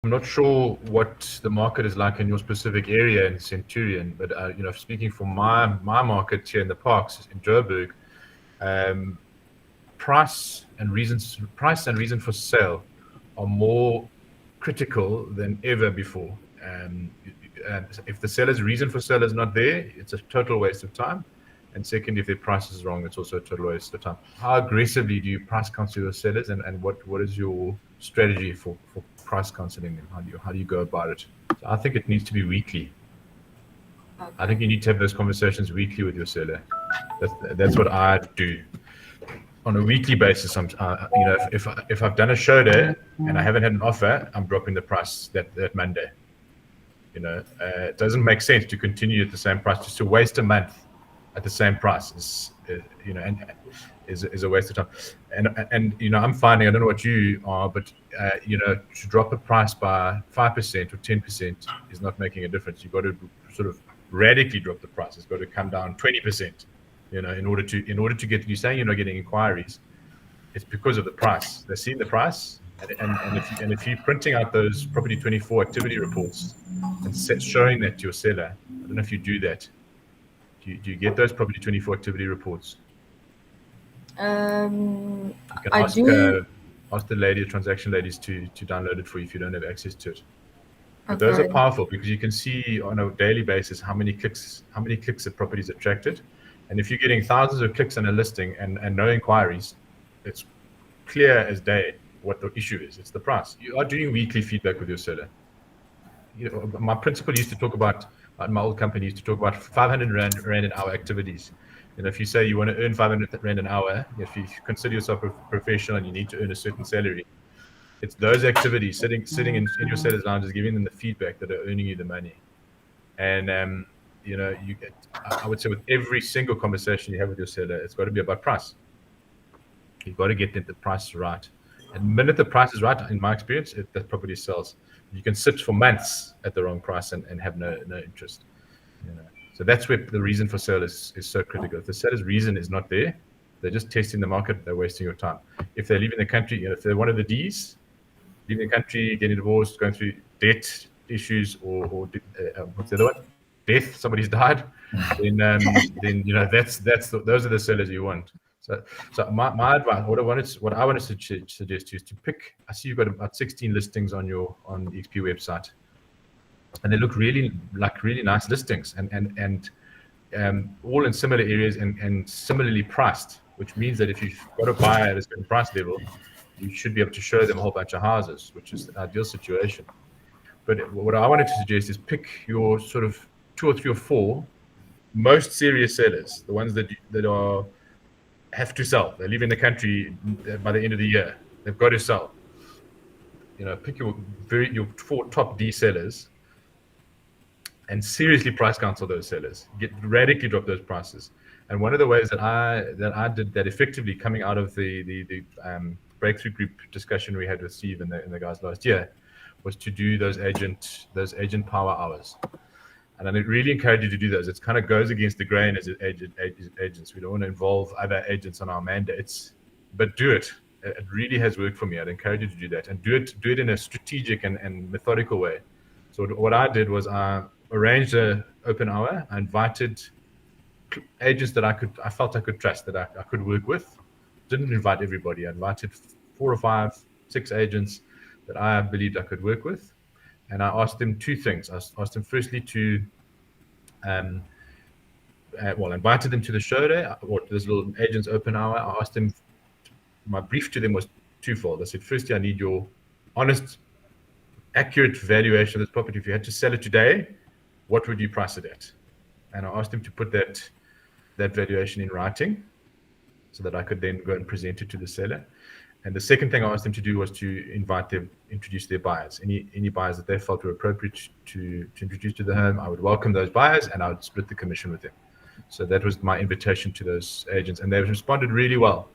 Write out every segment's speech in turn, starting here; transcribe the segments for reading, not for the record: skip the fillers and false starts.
I'm not sure what the market is like in your specific area in Centurion, but speaking from my market here in the parks in Joburg, um, price and reason for sale are more critical than ever before. And if the seller's reason for sale is not there, it's a total waste of time. And second, if their price is wrong, it's also a total waste of time. How aggressively do you price counsel your sellers, and what is your strategy for price counseling them? How do you go about it? So I think it needs to be weekly. I Okay. think you need to have those conversations weekly with your seller. That's what I do on a weekly basis. If I've done a show day and I haven't had an offer, I'm dropping the price that Monday. It doesn't make sense to continue at the same price. Just to waste a month at the same price and is a waste of time. And I'm finding, I don't know what you are, but to drop a price by 5% or 10% is not making a difference. You've got to sort of radically drop the price. It's got to come down 20%. In order to get, you're saying you're not getting inquiries, it's because of the price. They're seeing the price, and if you're printing out those property 24 activity reports and showing that to your seller, I don't know if you do that. Do you get those property 24 activity reports? Um, You can I do. ask the transaction ladies to download it for you if you don't have access to it. But those are Okay. powerful because you can see on a daily basis how many clicks the property is attracted. And if you're getting thousands of clicks on a listing and no inquiries, it's clear as day what the issue is. It's the price. You are doing weekly feedback with your seller. My principal used to talk about, my old company used to talk about 500 rand an hour activities. If you say you want to earn 500 rand an hour, if you consider yourself a professional and you need to earn a certain salary, it's those activities, sitting in your seller's lounge, is giving them the feedback that are earning you the money. And you get, I would say, with every single conversation you have with your seller, it's got to be about price. You've got to get the price right. And the minute the price is right, in my experience, that property sells. You can sit for months at the wrong price and have no interest. You know. So that's where the reason for sale is so critical. If the seller's reason is not there, they're just testing the market. They're wasting your time. If they're leaving the country, if they're one of the D's, leaving the country, getting divorced, going through debt issues, or what's the other one? Death. Somebody's died. Then those are the sellers you want. So my advice, what I wanted to suggest to you is to pick. I see you've got about 16 listings on the XP website, and they look really nice listings, and all in similar areas and similarly priced, which means that if you've got a buyer at a certain price level, you should be able to show them a whole bunch of houses, which is the ideal situation. But what I wanted to suggest is pick your sort of two or three or four most serious sellers, the ones that are have to sell. They're leaving the country by the end of the year. They've got to sell. Pick your four top D sellers and seriously price counsel those sellers. Radically drop those prices. And one of the ways that I did that effectively, coming out of the breakthrough group discussion we had with Steve and the guys last year, was to do those agent power hours. And I really encourage you to do those. It kind of goes against the grain as agents. We don't want to involve other agents on our mandates, but do it. It really has worked for me. I'd encourage you to do that, and do it in a strategic and methodical way. So what I did was I arranged an open hour. I invited agents that I felt I could trust, that I could work with. Didn't invite everybody. I invited 4 or 5, 6 agents that I believed I could work with. And I asked them two things. I asked them firstly to, invited them to the show day, or this little agents open hour. I asked them, my brief to them was twofold. I said, firstly, I need your honest, accurate valuation of this property. If you had to sell it today, what would you price it at? And I asked them to put that valuation in writing so that I could then go and present it to the seller. And the second thing I asked them to do was to introduce their buyers. Any buyers that they felt were appropriate to introduce to the home, I would welcome those buyers and I would split the commission with them. So that was my invitation to those agents, and they responded really well.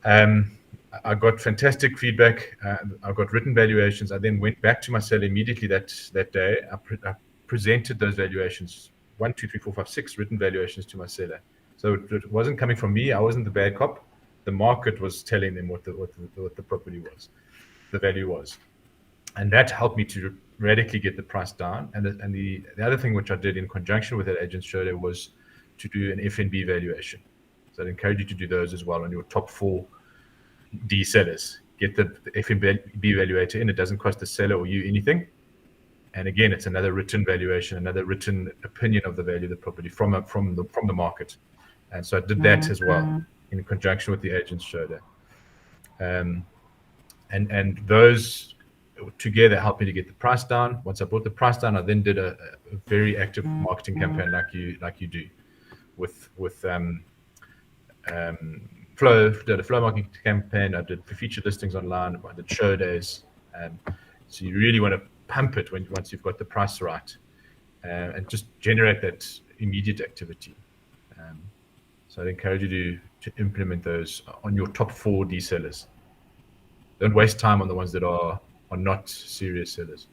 I got fantastic feedback. I got written valuations. I then went back to my seller immediately that day. I presented those valuations, 1, 2, 3, 4, 5, 6 written valuations to my seller. So it wasn't coming from me. I wasn't the bad cop. The market was telling them what the property was, the value was. And that helped me to radically get the price down. And the other thing which I did in conjunction with that agent showed was to do an FNB valuation. So I'd encourage you to do those as well on your top 4 D sellers. Get the FNB valuator in. It doesn't cost the seller or you anything. And again, it's another written valuation, another written opinion of the value of the property from the market. And so I did that as well in conjunction with the agent's show there. And those together helped me to get the price down. Once I brought the price down, I then did a very active marketing campaign like you do with Flow. Did a flow marketing campaign. I did featured listings online. I did show days. So you really want to pump it once you've got the price right, and just generate that immediate activity. So I'd encourage you to implement those on your top 4 D sellers. Don't waste time on the ones that are not serious sellers.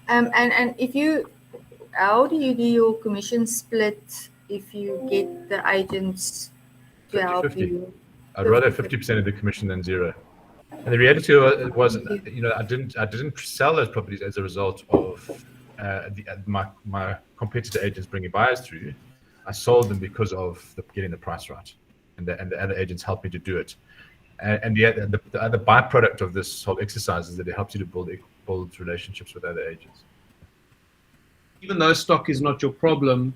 And if you, how do you do your commission split if you get the agents to 50-50. help you? I'd rather 50% of the commission than 0. And the reality was, I didn't sell those properties as a result of my competitor agents bringing buyers through. I sold them because of getting the price right, and the other agents helped me to do it. And the other byproduct of this whole exercise is that it helps you to build relationships with other agents. Even though stock is not your problem,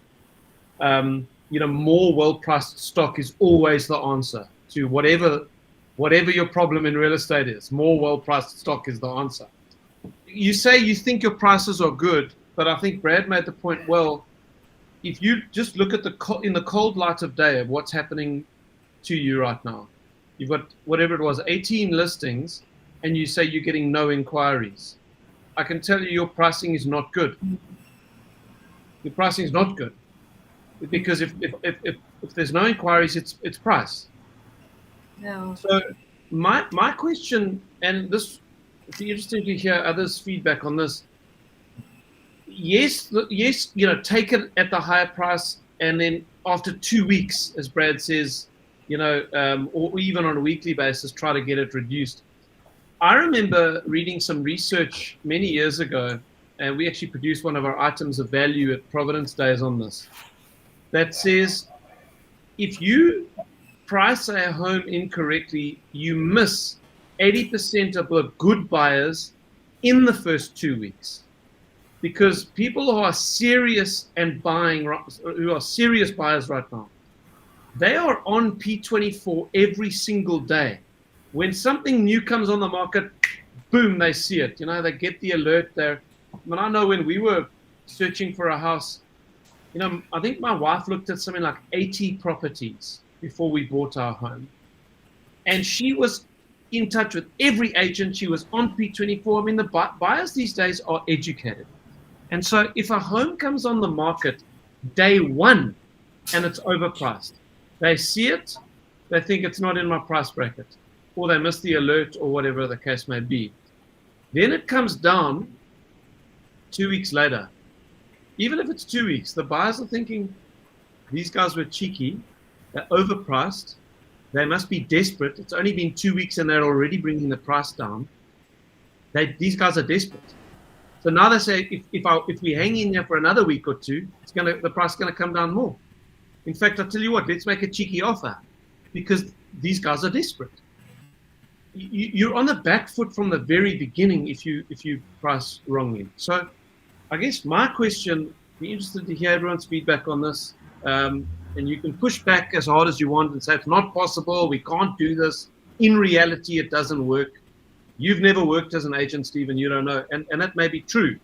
more well-priced stock is always the answer to whatever your problem in real estate is. More well-priced stock is the answer. You say you think your prices are good, but I think Brad made the point well. If you just look at in the cold light of day of what's happening to you right now, you've got whatever it was, 18 listings, and you say you're getting no inquiries. I can tell you your pricing is not good. Your pricing is not good, because if there's no inquiries, it's price. No. So my question, and this, it's interesting to hear others' feedback on this. Yes, take it at the higher price, and then after 2 weeks, as Brad says, or even on a weekly basis, try to get it reduced. I remember reading some research many years ago, and we actually produced one of our items of value at Providence Days on this, that says if you price a home incorrectly, you miss 80% of the good buyers in the first 2 weeks. Because people who are serious and buying, who are serious buyers right now, they are on P24 every single day. When something new comes on the market, boom, they see it. They get the alert there. I know when we were searching for a house, I think my wife looked at something like 80 properties before we bought our home. And she was in touch with every agent. She was on P24. The buyers these days are educated. And so if a home comes on the market day 1 and it's overpriced, they see it, they think it's not in my price bracket, or they miss the alert, or whatever the case may be. Then it comes down 2 weeks later. Even if it's 2 weeks, the buyers are thinking, these guys were cheeky, they're overpriced, they must be desperate. It's only been 2 weeks and they're already bringing the price down. These guys are desperate. So now they say, if we hang in there for another week or two, the price is going to come down more. In fact, I'll tell you what, let's make a cheeky offer, because these guys are desperate. You're on the back foot from the very beginning if you price wrongly. So I guess my question, be interested to hear everyone's feedback on this, and you can push back as hard as you want and say it's not possible, we can't do this. In reality, it doesn't work. You've never worked as an agent, Stephen, you don't know, and that may be true.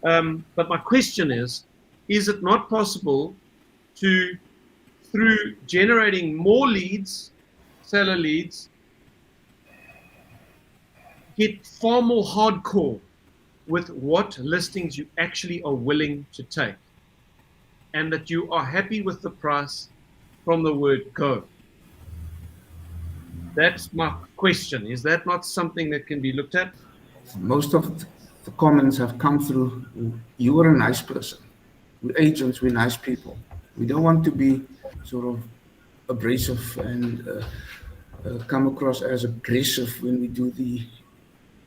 But my question is it not possible to, through generating more leads, seller leads, get far more hardcore with what listings you actually are willing to take, and that you are happy with the price from the word go? That's my question. Is that not something that can be looked at? Most of the comments have come through, you are a nice person. We're agents, we're nice people. We don't want to be sort of abrasive and come across as aggressive when we do the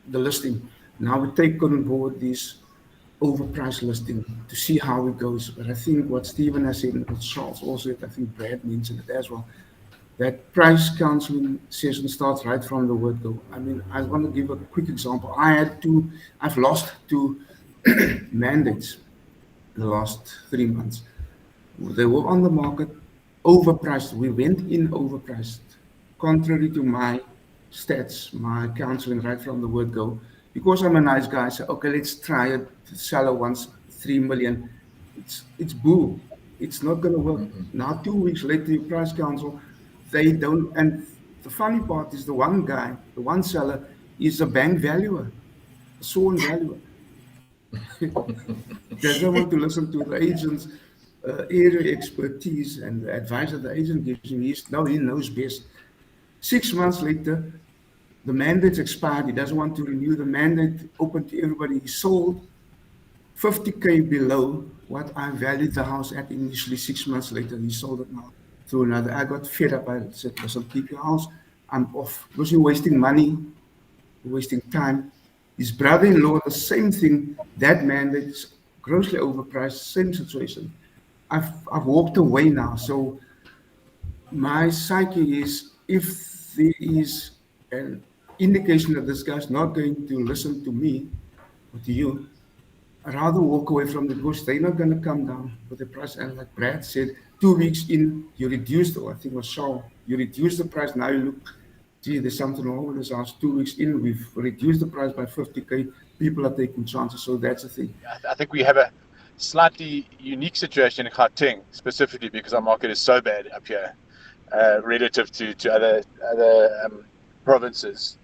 the listing. Now we take on board this overpriced listing to see how it goes. But I think what Stephen has said, and what Charles also said, I think Brad mentioned it as well, that price counseling session starts right from the word go. I mean, I want to give a quick example. I've lost two mandates in the last 3 months. They were on the market, overpriced. We went in overpriced, contrary to my stats, my counseling right from the word go. Because I'm a nice guy, I say, okay, let's try it. The seller wants 3 million. It's boo. It's not going to work. Now, 2 weeks later, you price counsel, they don't. And the funny part is the one guy, the one seller, is a bank valuer, a sworn valuer. Doesn't want to listen to the agent's area expertise and the advice that the agent gives him. He knows best. 6 months later, the mandate's expired. He doesn't want to renew the mandate, open to everybody. He sold 50K below what I valued the house at initially. 6 months later, he sold it now to another. I got fed up. I said, listen, keep your house. I'm off. Because you're wasting money, you're wasting time. His brother-in-law, the same thing. That mandate's grossly overpriced, same situation. I've walked away now. So my psyche is, if there is an indication that this guy's not going to listen to me or to you, I'd rather walk away from the bush. They're not going to come down with the price. And like Brad said, 2 weeks in, you reduced, or I think it was Shaw, you reduced the price. Now you look, gee, there's something wrong with this house. 2 weeks in, we've reduced the price by 50K. People are taking chances. So that's the thing. I think we have a slightly unique situation in Gauteng, specifically because our market is so bad up here relative to other provinces.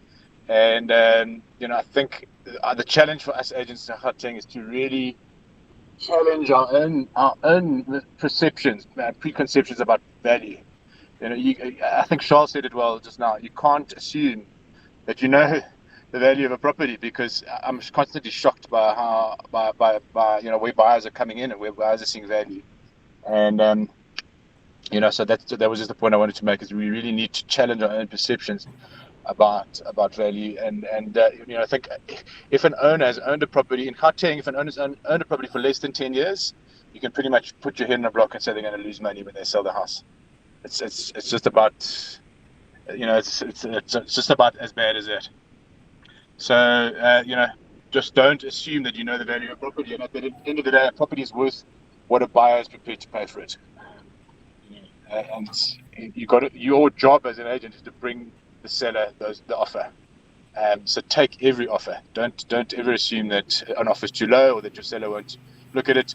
And I think the challenge for us agents in Gauteng is to really challenge our own perceptions, preconceptions about value. I think Charles said it well just now. You can't assume that you know the value of a property, because I'm constantly shocked by how where buyers are coming in and where buyers are seeing value. And so that was just the point I wanted to make, is we really need to challenge our own perceptions about value. And I think if an owner has owned a property in Gauteng, if an owner's owned a property for less than 10 years, you can pretty much put your head in a block and say they're going to lose money when they sell the house. It's just about it's just about as bad as that. So just don't assume that you know the value of property, and at the end of the day, a property is worth what a buyer is prepared to pay for it. And your job as an agent is to bring the seller the offer. So take every offer. Don't ever assume that an offer is too low or that your seller won't look at it.